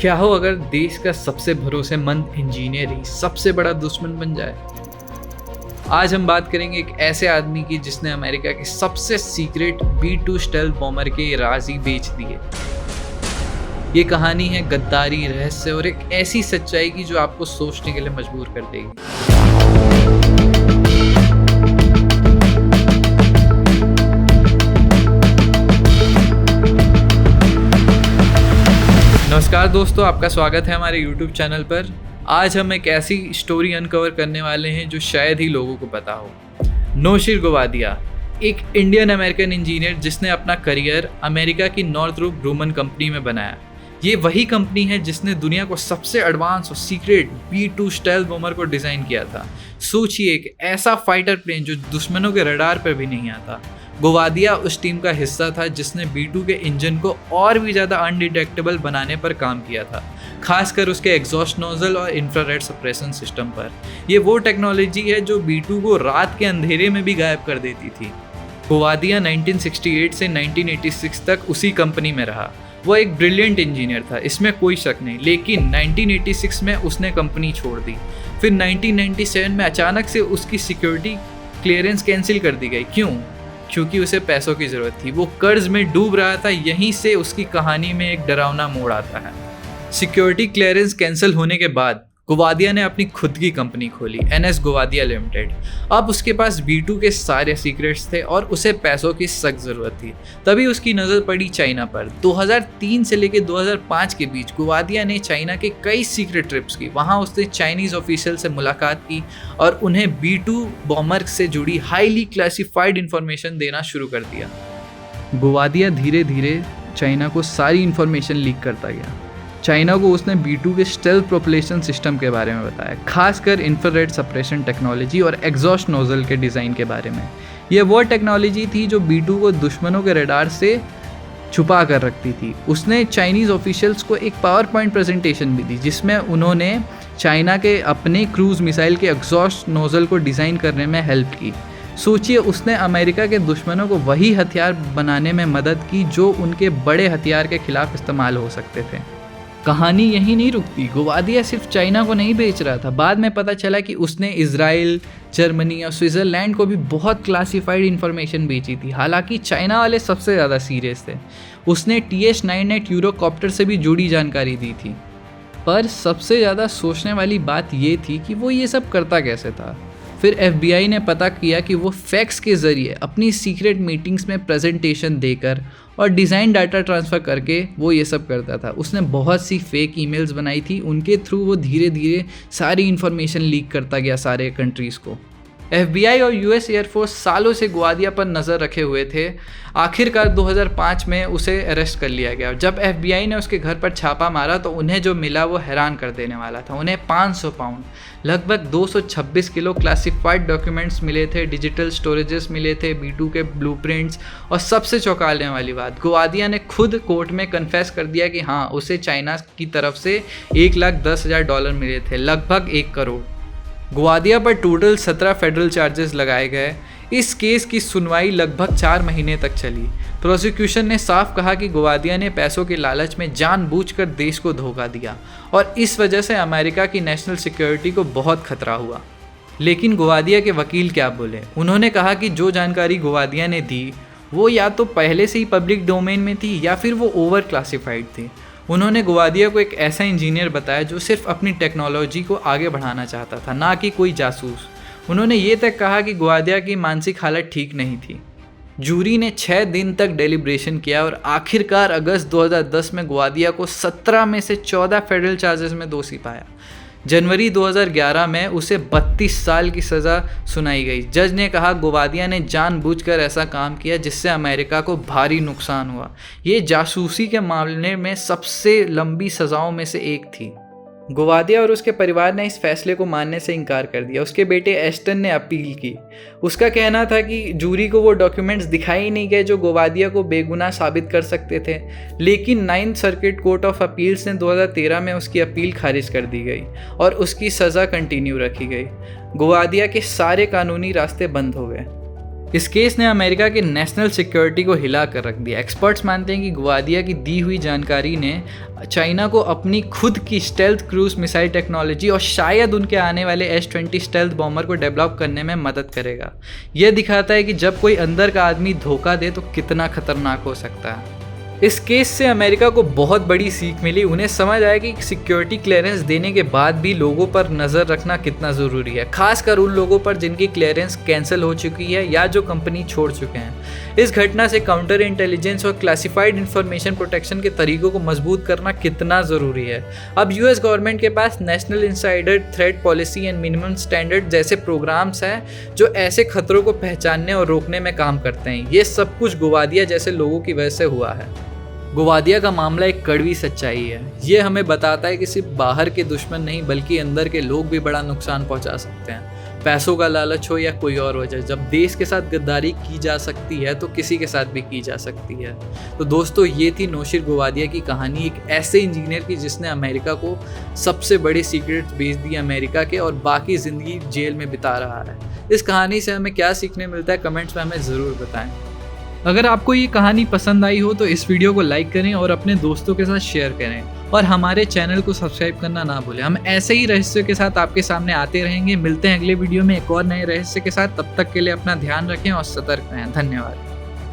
क्या हो अगर देश का सबसे भरोसेमंद इंजीनियर ही सबसे बड़ा दुश्मन बन जाए। आज हम बात करेंगे एक ऐसे आदमी की जिसने अमेरिका के सबसे सीक्रेट B-2 स्टेल्थ बॉम्बर के राज ही बेच दिए। ये कहानी है गद्दारी, रहस्य और एक ऐसी सच्चाई की जो आपको सोचने के लिए मजबूर कर देगी। नमस्कार दोस्तों, आपका स्वागत है हमारे YouTube चैनल पर। आज हम एक ऐसी स्टोरी अनकवर करने वाले हैं जो शायद ही लोगों को पता हो। नौशीर गोवादिया एक इंडियन अमेरिकन इंजीनियर जिसने अपना करियर अमेरिका की नॉर्थरोप ग्रूमन कंपनी में बनाया। ये वही कंपनी है जिसने दुनिया को सबसे एडवांस और सीक्रेट B-2 स्टेल्थ बॉम्बर को डिज़ाइन किया था। सोचिए, एक ऐसा फाइटर प्लेन जो दुश्मनों के रडार पर भी नहीं आता। गोवादिया उस टीम का हिस्सा था जिसने B-2 के इंजन को और भी ज़्यादा अनडिटेक्टेबल बनाने पर काम किया था, खासकर उसके एग्जॉस्ट नोजल और इंफ्रारेड सप्रेशन सिस्टम पर। ये वो टेक्नोलॉजी है जो B-2 को रात के अंधेरे में भी गायब कर देती थी। गोवादिया 1968 से 1986 तक उसी कंपनी में रहा। वो एक ब्रिलियंट इंजीनियर था, इसमें कोई शक नहीं, लेकिन 1986 में उसने कंपनी छोड़ दी। फिर 1997 में अचानक से उसकी सिक्योरिटी क्लियरेंस कैंसिल कर दी गई। क्यों? क्योंकि उसे पैसों की ज़रूरत थी। वो कर्ज में डूब रहा था। यहीं से उसकी कहानी में एक डरावना मोड़ आता है। सिक्योरिटी क्लियरेंस कैंसिल होने के बाद गोवादिया ने अपनी खुद की कंपनी खोली, NS गोवादिया लिमिटेड। अब उसके पास B-2 के सारे सीक्रेट्स थे और उसे पैसों की सख्त ज़रूरत थी। तभी उसकी नज़र पड़ी चाइना पर। 2003 से लेकर 2005 के बीच गोवादिया ने चाइना के कई सीक्रेट ट्रिप्स की। वहाँ उसने चाइनीज़ ऑफिशियल से मुलाकात की और उन्हें B-2 बॉम्बर से जुड़ी हाईली क्लासिफाइड इंफॉर्मेशन देना शुरू कर दिया। गोवादिया धीरे धीरे चाइना को सारी इंफॉर्मेशन लीक करता गया। चाइना को उसने B-2 के स्टेल्थ प्रोपल्शन सिस्टम के बारे में बताया, खासकर इंफ्रारेड सप्रेशन टेक्नोलॉजी और एग्जॉस्ट नोजल के डिज़ाइन के बारे में। यह वो टेक्नोलॉजी थी जो B-2 को दुश्मनों के रडार से छुपा कर रखती थी। उसने चाइनीज़ ऑफिशियल्स को एक पावर पॉइंट प्रेजेंटेशन भी दी जिसमें उन्होंने चाइना के अपने क्रूज़ मिसाइल के एग्जॉस्ट नोजल को डिज़ाइन करने में हेल्प की। सोचिए, उसने अमेरिका के दुश्मनों को वही हथियार बनाने में मदद की जो उनके बड़े हथियार के खिलाफ इस्तेमाल हो सकते थे। कहानी यहीं नहीं रुकती। गोवादिया सिर्फ चाइना को नहीं बेच रहा था। बाद में पता चला कि उसने इजराइल, जर्मनी और स्विट्ज़रलैंड को भी बहुत क्लासिफाइड इन्फॉर्मेशन बेची थी। हालांकि चाइना वाले सबसे ज़्यादा सीरियस थे। उसने TH-9 यूरोकॉप्टर से भी जुड़ी जानकारी दी थी। पर सबसे ज़्यादा सोचने वाली बात ये थी कि वो ये सब करता कैसे था। फिर FBI ने पता किया कि वो फैक्स के ज़रिए अपनी सीक्रेट मीटिंग्स में प्रेजेंटेशन देकर और डिज़ाइन डाटा ट्रांसफ़र करके वो ये सब करता था। उसने बहुत सी फेक ईमेल्स बनाई थी। उनके थ्रू वो धीरे धीरे सारी इन्फॉर्मेशन लीक करता गया सारे कंट्रीज़ को। FBI और US एयरफोर्स सालों से गोवादिया पर नज़र रखे हुए थे। आखिरकार 2005 में उसे अरेस्ट कर लिया गया। जब FBI ने उसके घर पर छापा मारा तो उन्हें जो मिला वो हैरान कर देने वाला था। उन्हें 500 पाउंड, लगभग 226 किलो क्लासिफाइड डॉक्यूमेंट्स मिले थे, डिजिटल स्टोरेजेस मिले थे, B-2 के ब्लूप्रिंट्स, और सबसे चौंकाने वाली बात, गोवादिया ने खुद कोर्ट में कन्फेस कर दिया कि हाँ, उसे चाइना की तरफ से $1,10,000 मिले थे, लगभग 1 करोड़। गोवादिया पर टोटल 17 फेडरल चार्जेस लगाए गए। इस केस की सुनवाई लगभग 4 महीने तक चली। प्रोसिक्यूशन ने साफ कहा कि गोवादिया ने पैसों के लालच में जानबूझकर देश को धोखा दिया और इस वजह से अमेरिका की नेशनल सिक्योरिटी को बहुत खतरा हुआ। लेकिन गोवादिया के वकील क्या बोले? उन्होंने कहा कि जो जानकारी गोवादिया ने दी वो या तो पहले से ही पब्लिक डोमेन में थी या फिर वो ओवर क्लासिफाइड थी। उन्होंने गोवादिया को एक ऐसा इंजीनियर बताया जो सिर्फ अपनी टेक्नोलॉजी को आगे बढ़ाना चाहता था, ना कि कोई जासूस। उन्होंने ये तक कहा कि गोवादिया की मानसिक हालत ठीक नहीं थी। जूरी ने 6 दिन तक डेलिब्रेशन किया और आखिरकार अगस्त 2010 में गोवादिया को 17 में से 14 फेडरल चार्जेस में दोषी पाया। जनवरी 2011 में उसे 32 साल की सज़ा सुनाई गई। जज ने कहा गोवादिया ने जानबूझकर ऐसा काम किया जिससे अमेरिका को भारी नुकसान हुआ। ये जासूसी के मामले में सबसे लंबी सज़ाओं में से एक थी। गोवादिया और उसके परिवार ने इस फैसले को मानने से इनकार कर दिया। उसके बेटे एस्टन ने अपील की। उसका कहना था कि जूरी को वो डॉक्यूमेंट्स दिखाए ही नहीं गए जो गोवादिया को बेगुनाह साबित कर सकते थे। लेकिन 9th circuit court of appeals ने 2013 में उसकी अपील खारिज कर दी गई और उसकी सज़ा कंटिन्यू रखी गई। गोवादिया के सारे कानूनी रास्ते बंद हो गए। इस केस ने अमेरिका की नेशनल सिक्योरिटी को हिला कर रख दिया। एक्सपर्ट्स मानते हैं कि गुवादिया की दी हुई जानकारी ने चाइना को अपनी खुद की स्टेल्थ क्रूज मिसाइल टेक्नोलॉजी और शायद उनके आने वाले S-20 स्टेल्थ बॉम्बर को डेवलप करने में मदद करेगा। यह दिखाता है कि जब कोई अंदर का आदमी धोखा दे तो कितना खतरनाक हो सकता है। इस केस से अमेरिका को बहुत बड़ी सीख मिली। उन्हें समझ आया कि सिक्योरिटी क्लियरेंस देने के बाद भी लोगों पर नज़र रखना कितना ज़रूरी है, खासकर उन लोगों पर जिनकी क्लियरेंस कैंसिल हो चुकी है या जो कंपनी छोड़ चुके हैं। इस घटना से काउंटर इंटेलिजेंस और क्लासिफाइड इंफॉर्मेशन प्रोटेक्शन के तरीकों को मजबूत करना कितना ज़रूरी है। अब US गवर्नमेंट के पास national insider threat policy and minimum standard जैसे प्रोग्राम्स हैं जो ऐसे खतरों को पहचानने और रोकने में काम करते हैं। ये सब कुछ गुवादिया जैसे लोगों की वजह से हुआ है। गुवादिया का मामला एक कड़वी सच्चाई है। ये हमें बताता है कि सिर्फ बाहर के दुश्मन नहीं बल्कि अंदर के लोग भी बड़ा नुकसान पहुंचा सकते हैं। पैसों का लालच हो या कोई और वजह, जब देश के साथ गद्दारी की जा सकती है तो किसी के साथ भी की जा सकती है। तो दोस्तों, ये थी नौशीर गुवादिया की कहानी, एक ऐसे इंजीनियर की जिसने अमेरिका को सबसे बड़े सीक्रेट्स बेच दिए अमेरिका के और बाकी ज़िंदगी जेल में बिता रहा है। इस कहानी से हमें क्या सीखने मिलता है, कमेंट्स में हमें ज़रूर बताएं। अगर आपको ये कहानी पसंद आई हो तो इस वीडियो को लाइक करें और अपने दोस्तों के साथ शेयर करें और हमारे चैनल को सब्सक्राइब करना ना भूलें। हम ऐसे ही रहस्यों के साथ आपके सामने आते रहेंगे। मिलते हैं अगले वीडियो में एक और नए रहस्य के साथ। तब तक के लिए अपना ध्यान रखें और सतर्क रहें। धन्यवाद।